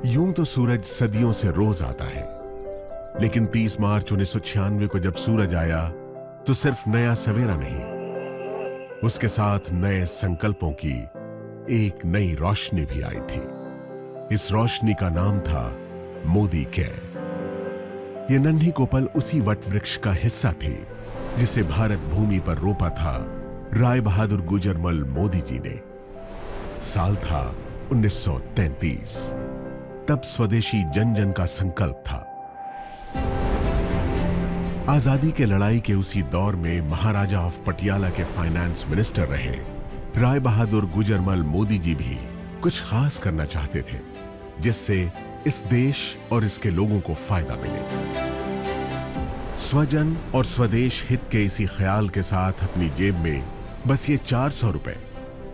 यूं तो सूरज सदियों से रोज आता है, लेकिन 30 मार्च 1996 को जब सूरज आया तो सिर्फ नया सवेरा नहीं, उसके साथ नए संकल्पों की एक नई रोशनी भी आई थी। इस रोशनी का नाम था मोदी केयर। यह नन्ही कोपल उसी वट वृक्ष का हिस्सा थी जिसे भारत भूमि पर रोपा था राय बहादुर गुजरमल मोदी जी ने। साल था 1933। तब स्वदेशी जन जन का संकल्प था। आजादी के लड़ाई के उसी दौर में महाराजा ऑफ पटियाला के फाइनेंस मिनिस्टर रहे राय बहादुर गुजरमल मोदी जी भी कुछ खास करना चाहते थे जिससे इस देश और इसके लोगों को फायदा मिले। स्वजन और स्वदेश हित के इसी ख्याल के साथ अपनी जेब में बस ये 400 रुपए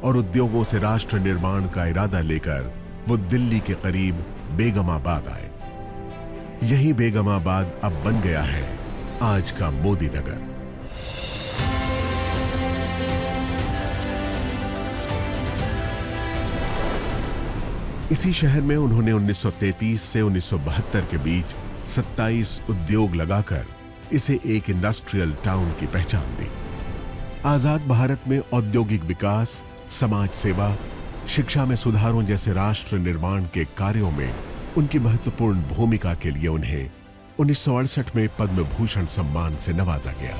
और उद्योगों से राष्ट्र निर्माण का इरादा लेकर वो दिल्ली के करीब बेगमाबाद आए। यही बेगमाबाद अब बन गया है आज का मोदी नगर। इसी शहर में उन्होंने 1933 से 1972 के बीच 27 उद्योग लगाकर इसे एक इंडस्ट्रियल टाउन की पहचान दी। आजाद भारत में औद्योगिक विकास, समाज सेवा, शिक्षा में सुधारों जैसे राष्ट्र निर्माण के कार्यों में उनकी महत्वपूर्ण भूमिका के लिए उन्हें 1968 में पद्म भूषण सम्मान से नवाजा गया।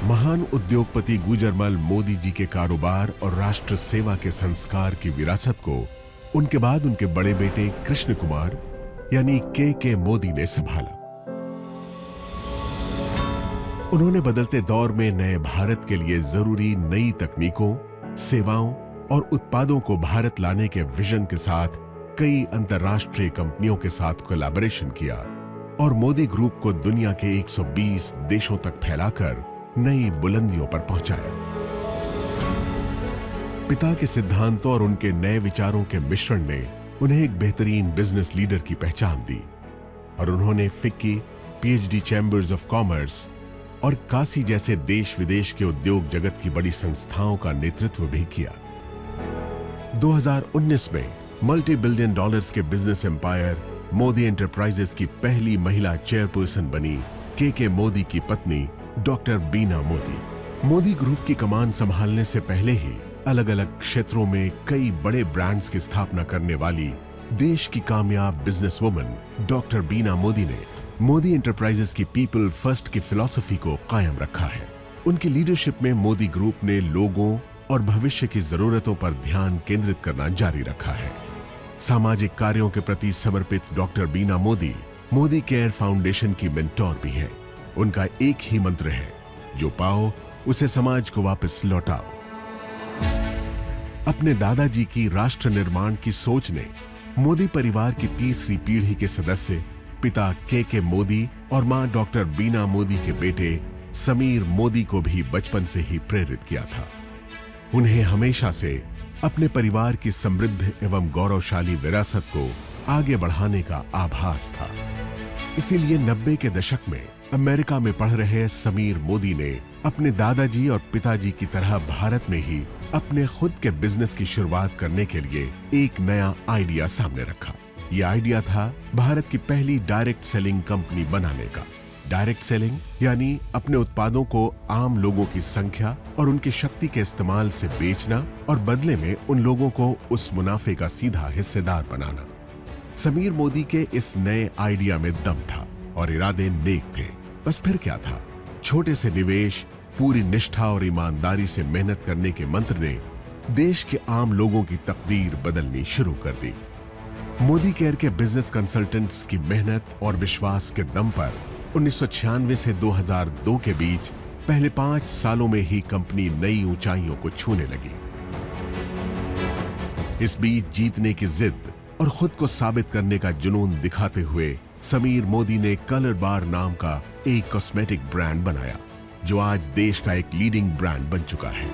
महान उद्योगपति गुजरमल मोदी जी के कारोबार और राष्ट्र सेवा के संस्कार की विरासत को उनके बाद उनके बड़े बेटे कृष्ण कुमार यानी के मोदी ने संभाला। उन्होंने बदलते दौर में नए भारत के लिए जरूरी नई तकनीकों, सेवाओं और उत्पादों को भारत लाने के विजन के साथ कई अंतर्राष्ट्रीय कंपनियों के साथ कोलैबोरेशन किया और मोदी ग्रुप को दुनिया के 120 देशों तक फैलाकर नई बुलंदियों पर पहुंचाया। पिता के सिद्धांतों और उनके नए विचारों के मिश्रण ने उन्हें एक बेहतरीन बिजनेस लीडर की पहचान दी और उन्होंने FICCI, PhD chambers of commerce और काशी जैसे देश विदेश के उद्योग जगत की बड़ी संस्थाओं का नेतृत्व भी किया। 2019 में मल्टी बिलियन डॉलर्स के बिजनेस एम्पायर मोदी एंटरप्राइजेस की पहली महिला चेयरपर्सन बनी के मोदी की पत्नी डॉक्टर बीना मोदी। मोदी ग्रुप की कमान संभालने से पहले ही अलग अलग क्षेत्रों में कई बड़े ब्रांड्स की स्थापना करने वाली देश की कामयाब बिजनेसवुमन डॉक्टर बीना मोदी ने मोदी एंटरप्राइजेस की पीपल फर्स्ट की फिलॉसफी को कायम रखा है। उनकी लीडरशिप में मोदी ग्रुप ने लोगों और भविष्य की जरूरतों पर ध्यान केंद्रित करना जारी रखा है। सामाजिक कार्यों के प्रति समर्पित डॉक्टर बीना मोदी मोदी केयर फाउंडेशन की मेंटोर भी हैं। उनका एक ही मंत्र है, जो पाओ उसे समाज को वापस लौटाओ। अपने दादाजी की राष्ट्र निर्माण की सोच ने मोदी परिवार की तीसरी पीढ़ी के सदस्य पिता के मोदी और मां डॉक्टर बीना मोदी के बेटे समीर मोदी को भी बचपन से ही प्रेरित किया था। उन्हें हमेशा से अपने परिवार की समृद्ध एवं गौरवशाली विरासत को आगे बढ़ाने का आभास था। इसीलिए 90 के दशक में अमेरिका में पढ़ रहे समीर मोदी ने अपने दादाजी और पिताजी की तरह भारत में ही अपने खुद के बिजनेस की शुरुआत करने के लिए एक नया आइडिया सामने रखा। यह आइडिया था भारत की पहली डायरेक्ट सेलिंग कंपनी बनाने का। डायरेक्ट सेलिंग यानी अपने उत्पादों को आम लोगों की संख्या और उनकी शक्ति के इस्तेमाल से बेचना और बदले में उन लोगों को उस मुनाफे का सीधा हिस्सेदार बनाना। समीर मोदी के इस नए आइडिया में दम था और इरादे नेक थे। बस फिर क्या था, छोटे से निवेश, पूरी निष्ठा और ईमानदारी से मेहनत करने के मंत्र ने देश के आम लोगों की तकदीर बदलनी शुरू कर दी। मोदी केयर के बिजनेस कंसल्टेंट्स की मेहनत और विश्वास के दम पर 1996 से 2002 के बीच पहले 5 सालों में ही कंपनी नई ऊंचाइयों को छूने लगी। इस बीच जीतने की जिद और खुद को साबित करने का जुनून दिखाते हुए समीर मोदी ने कलर बार नाम का एक कॉस्मेटिक ब्रांड बनाया, जो आज देश का एक लीडिंग ब्रांड बन चुका है।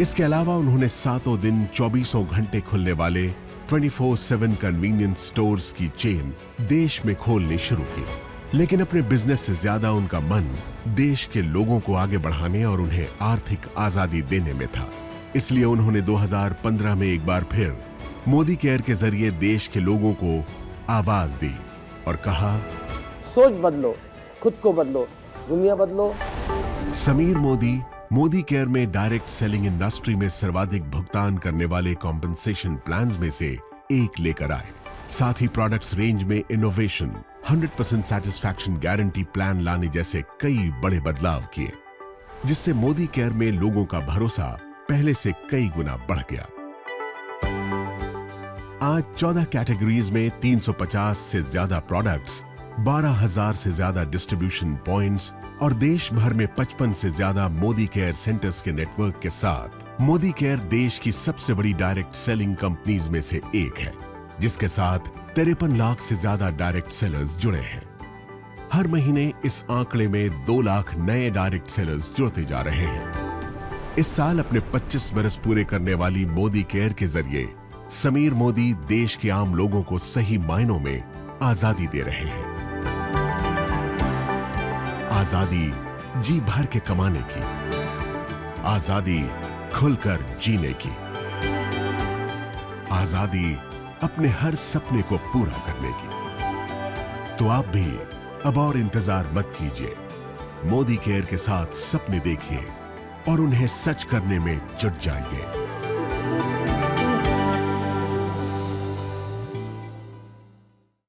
इसके अलावा उन्होंने सातों दिन 24 घंटे खुलने वाले 24/7 कन्वीनियंस स्टोर्स की चेन देश में खोलनी शुरू की। लेकिन अपने बिजनेस से ज्यादा उनका मन देश के लोगों को आगे बढ़ाने और उन्हें आर्थिक आजादी देने में था। इसलिए उन्होंने 2015 में एक बार फिर मोदी केयर के जरिए देश के लोगों को आवाज दी और कहा, सोच बदलो, खुद को बदलो, दुनिया बदलो। समीर मोदी मोदी केयर में डायरेक्ट सेलिंग इंडस्ट्री में सर्वाधिक भुगतान करने वाले कॉम्पेंसेशन प्लान्स में से एक लेकर आए। साथ ही प्रोडक्ट्स रेंज में इनोवेशन, 100% सैटिस्फैक्शन गारंटी प्लान लाने जैसे कई बड़े बदलाव किए, जिससे मोदी केयर में लोगों का भरोसा पहले से कई गुना बढ़ गया। आज 14 कैटेगरीज में 350 से ज्यादा प्रोडक्ट्स, 12,000 से ज्यादा डिस्ट्रीब्यूशन पॉइंट्स और देश भर में 55 से ज्यादा मोदी केयर सेंटर्स के नेटवर्क के साथ मोदी केयर देश की सबसे बड़ी डायरेक्ट सेलिंग कंपनीज में से एक है, जिसके साथ 53 लाख से ज्यादा डायरेक्ट सेलर्स जुड़े हैं। हर महीने इस आंकड़े में 2 लाख नए डायरेक्ट सेलर्स जुड़ते जा रहे हैं। इस साल अपने 25 बरस पूरे करने वाली मोदी केयर के जरिए समीर मोदी देश के आम लोगों को सही मायनों में आजादी दे रहे हैं। आजादी जी भर के कमाने की, आजादी खुलकर जीने की, आजादी अपने हर सपने को पूरा करने की। तो आप भी अब और इंतजार मत कीजिए, मोदी केयर के साथ सपने देखिए और उन्हें सच करने में जुट जाइए।